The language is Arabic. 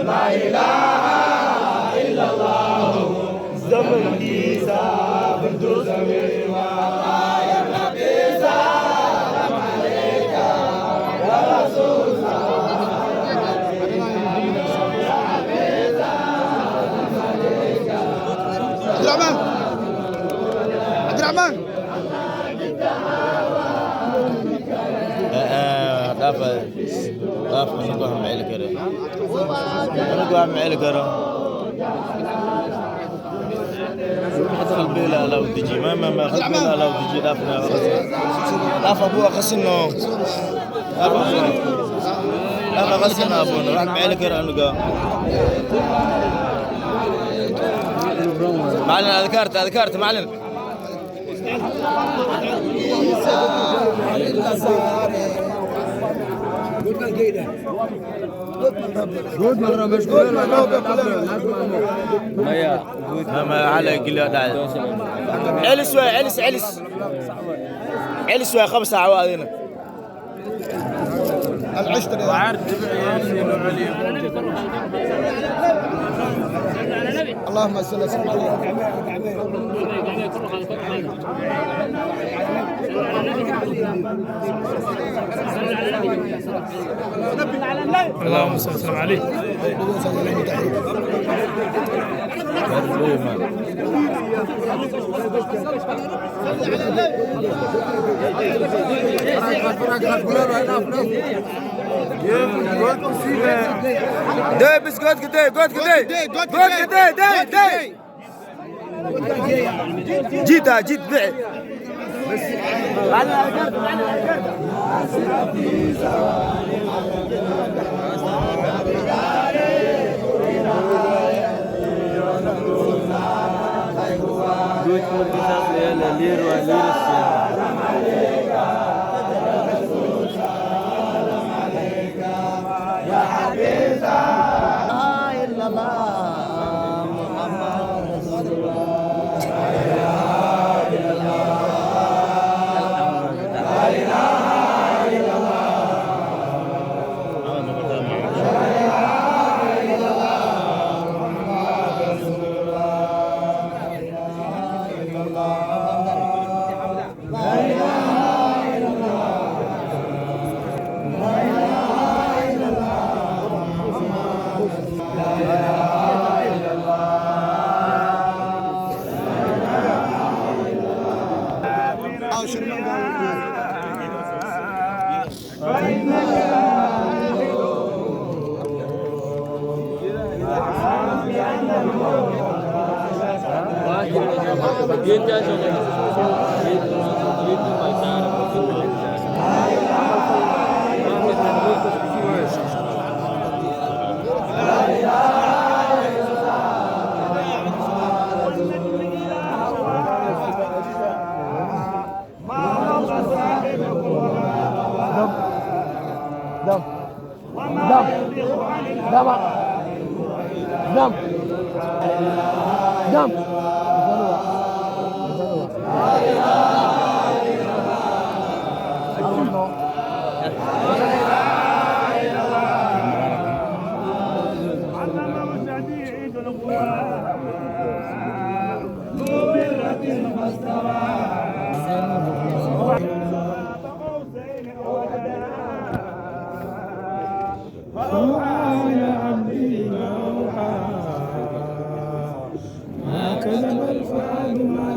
لا إله إلا الله زمن عيسى بنت زميل الله يا نبي سلام عليك يا رسول عبد الرحمن دافع نقوى هم عيل كره نقوى هم عيل كره قلبي لا لو تجي ما قلبي لا لو تجي دافع ابوه خسنه دافع خسنه ابونا راح عيل كره نقوى معلن اذكرت معلن جود مرة مش جود ما على قل علس شوي علس شوي 5 عوادنا العشتري اللهم صل وسلم عليه اللهم صل وسلم عليه ده بس قد كده جيت بيع ما كذب الفؤاد ما